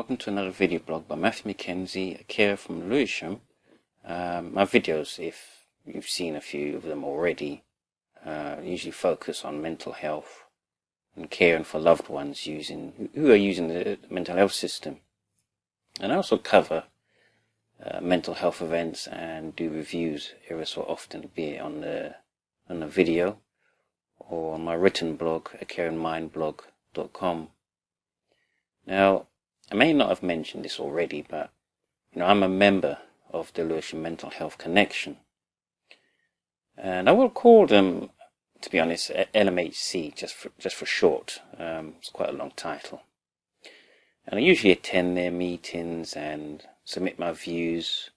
welcome to another video blog by Matthew Mackenzie, a carer from Lewisham. My videos, if you've seen a few of them already, usually focus on mental health and caring for loved ones who are using the mental health system. And I also cover mental health events and do reviews every so often, be it on the video or on my written blog, acaringmindblog.com. Now, I may not have mentioned this already, but I'm a member of the Lewisham Mental Health Connection, and I will call them, to be honest, LMHC just for short. It's quite a long title, and I usually attend their meetings and submit my views,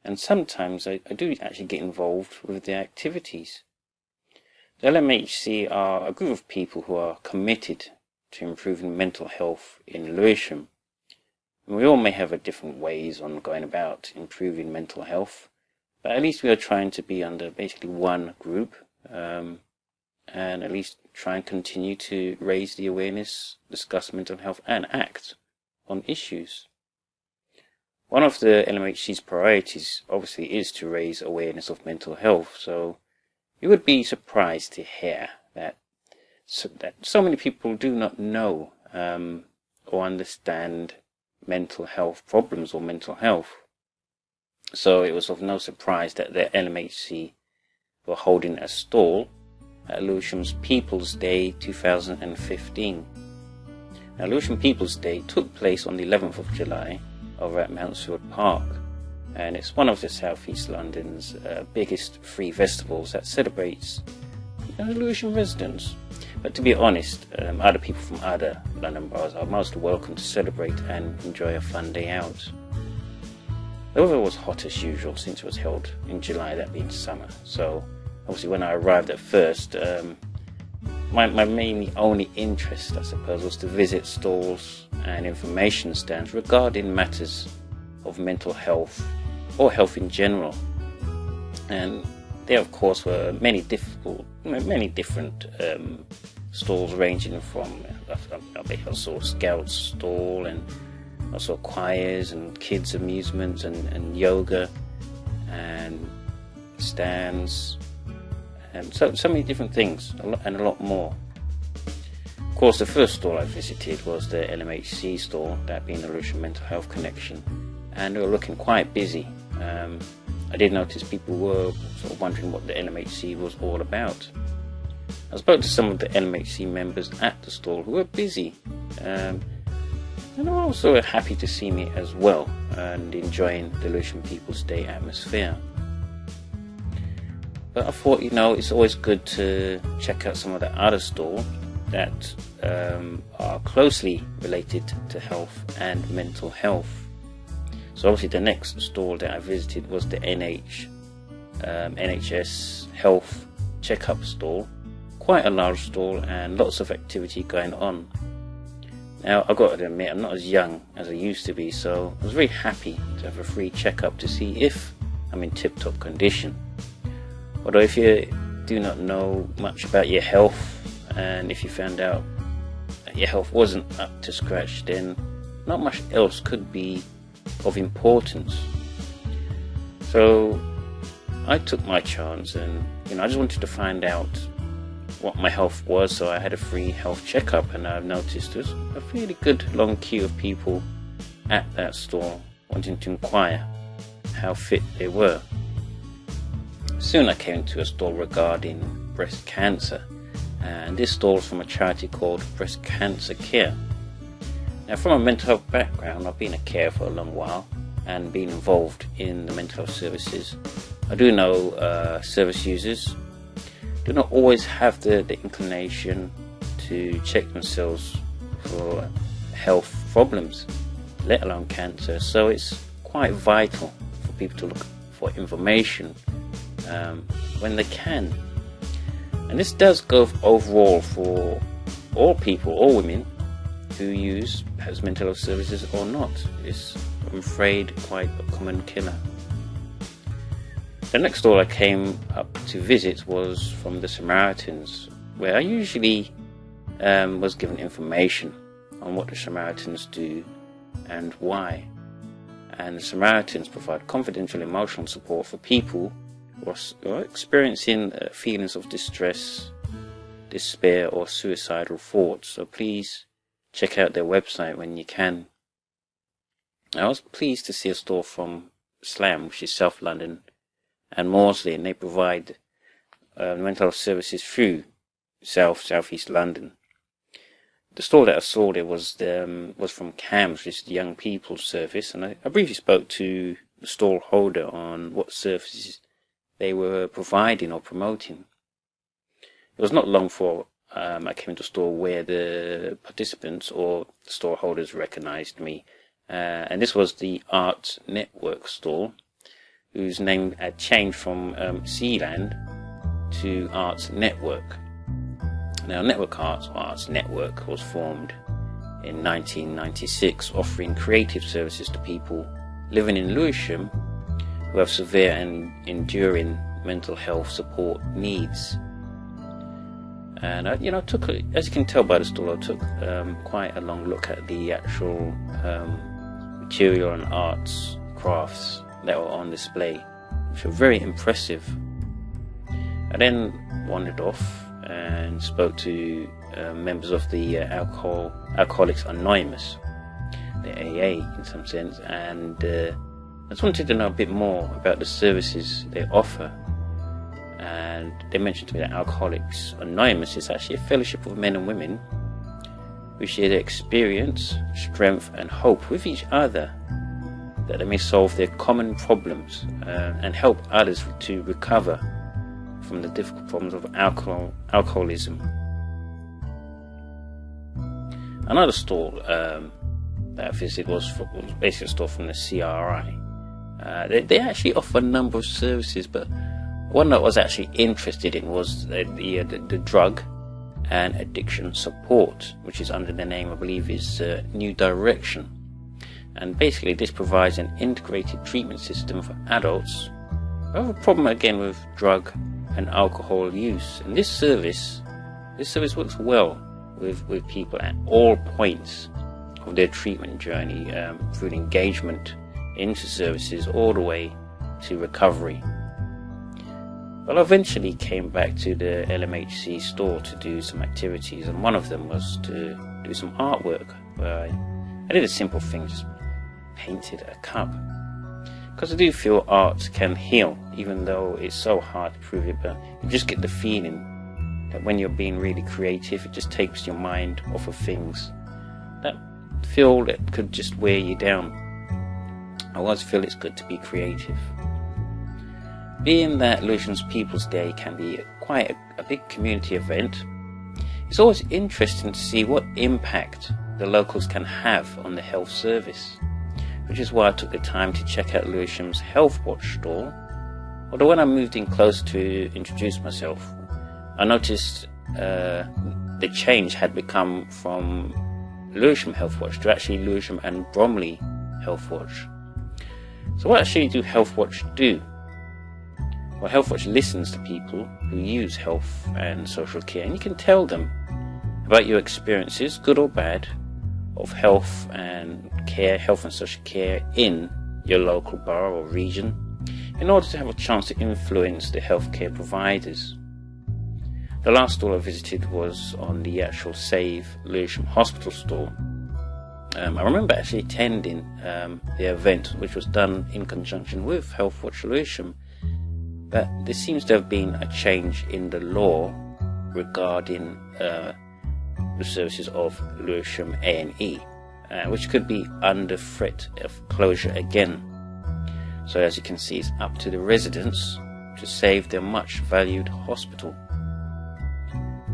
and sometimes I do actually get involved with their activities. The LMHC are a group of people who are committed to improving mental health in Lewisham. And we all may have different ways on going about improving mental health, but at least we are trying to be under basically one group, and at least try and continue to raise the awareness, discuss mental health, and act on issues. One of the LMHC's priorities obviously is to raise awareness of mental health, so you would be surprised to hear that so many people do not know or understand mental health problems or mental health. So it was of no surprise that the LMHC were holding a stall at Lewisham's People's Day 2015. Now, Lewisham People's Day took place on the 11th of July over at Mansfield Park, and it's one of the South East London's biggest free festivals that celebrates the Lewisham residents. But to be honest, other people from other London boroughs are most welcome to celebrate and enjoy a fun day out. The weather was hot as usual since it was held in July, that being summer. So obviously when I arrived at first, my only interest, I suppose, was to visit stalls and information stands regarding matters of mental health or health in general. And there, of course, were many different stalls, ranging from I saw Scouts stall, and also choirs and kids amusements and yoga and stands, and so many different things, and a lot more. Of course, the first stall I visited was the LMHC stall, that being the Lewisham Mental Health Connection, and they were looking quite busy. I did notice people were sort of wondering what the LMHC was all about. I spoke to some of the LMHC members at the stall who were busy, and they were also happy to see me as well and enjoying the Lewisham People's Day atmosphere. But I thought, it's always good to check out some of the other stalls that are closely related to health and mental health. So obviously the next stall that I visited was the NHS Health Checkup stall. Quite a large stall and lots of activity going on. Now, I've got to admit, I'm not as young as I used to be, so I was very happy to have a free checkup to see if I'm in tip-top condition. Although if you do not know much about your health, and if you found out that your health wasn't up to scratch, then not much else could be of importance. So I took my chance, and I just wanted to find out what my health was, so I had a free health checkup, and I've noticed there's a really good long queue of people at that store wanting to inquire how fit they were. Soon I came to a stall regarding breast cancer, and this stall is from a charity called Breast Cancer Care. Now, from a mental health background, I've been a carer for a long while and been involved in the mental health services. I do know service users do not always have the inclination to check themselves for health problems, let alone cancer. So it's quite vital for people to look for information when they can. And this does go overall for all people, all women who use perhaps mental health services or not. It's, I'm afraid, quite a common killer. The next stall I came up to visit was from the Samaritans, where I usually was given information on what the Samaritans do and why. And the Samaritans provide confidential emotional support for people who are experiencing feelings of distress, despair, or suicidal thoughts. So please check out their website when you can. I was pleased to see a store from Slam, which is South London, and Maudsley, and they provide mental health services through Southeast London. The store that I saw there was from CAMS, which is the Young People service, and I briefly spoke to the stall holder on what services they were providing or promoting. It was not long before I came into the store where the participants or the store holders recognized me, and this was the Arts Network store, whose name had changed from Sealand to Arts Network. Now, Network Arts Network was formed in 1996, offering creative services to people living in Lewisham who have severe and enduring mental health support needs. And I took, as you can tell by the stall, I took quite a long look at the actual material and arts crafts that were on display, which were very impressive. I then wandered off and spoke to members of the Alcoholics Anonymous, the AA in some sense, and I just wanted to know a bit more about the services they offer. And they mentioned to me that Alcoholics Anonymous is actually a fellowship of men and women who share their experience, strength and hope with each other, that they may solve their common problems and help others to recover from the difficult problems of alcoholism. Another store that I visited was basically a store from the CRI. They actually offer a number of services, but one that I was actually interested in was the drug and addiction support, which is under the name, I believe, is New Direction. And basically this provides an integrated treatment system for adults who have a problem again with drug and alcohol use. And this service works well with people at all points of their treatment journey, through engagement into services all the way to recovery. Well, I eventually came back to the LMHC store to do some activities, and one of them was to do some artwork, where I did a simple thing, just painted a cup. Because I do feel art can heal, even though it's so hard to prove it, but you just get the feeling that when you're being really creative, it just takes your mind off of things that feel that could just wear you down. I always feel it's good to be creative. Being that Lewisham's People's Day can be quite a big community event, it's always interesting to see what impact the locals can have on the health service, which is why I took the time to check out Lewisham's Healthwatch store. Although when I moved in close to introduce myself, I noticed the change had become from Lewisham Healthwatch to actually Lewisham and Bromley Healthwatch. So what actually do Healthwatch do? Well, Healthwatch listens to people who use health and social care, and you can tell them about your experiences, good or bad, of health and social care in your local borough or region, in order to have a chance to influence the healthcare providers. The last store I visited was on the actual Save Lewisham Hospital store. I remember actually attending the event, which was done in conjunction with Healthwatch Lewisham, but there seems to have been a change in the law regarding the services of Lewisham A&E, which could be under threat of closure again. So as you can see, it's up to the residents to save their much valued hospital.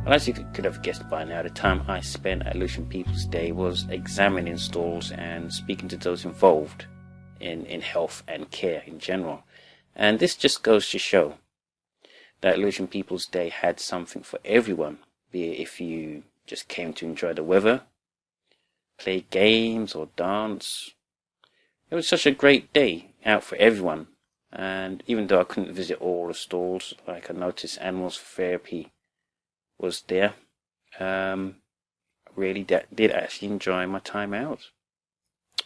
Well, as you could have guessed by now, the time I spent at Lewisham People's Day was examining stalls and speaking to those involved in health and care in general. And this just goes to show that Lewisham People's Day had something for everyone, be it if you just came to enjoy the weather, play games or dance. It was such a great day out for everyone. And even though I couldn't visit all the stalls, like I noticed Animals Therapy was there, I really did actually enjoy my time out.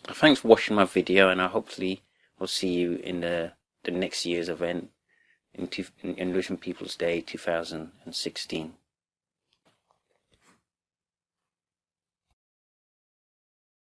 Thanks for watching my video, and I hopefully will see you in the next year's event in Lewisham People's Day 2016.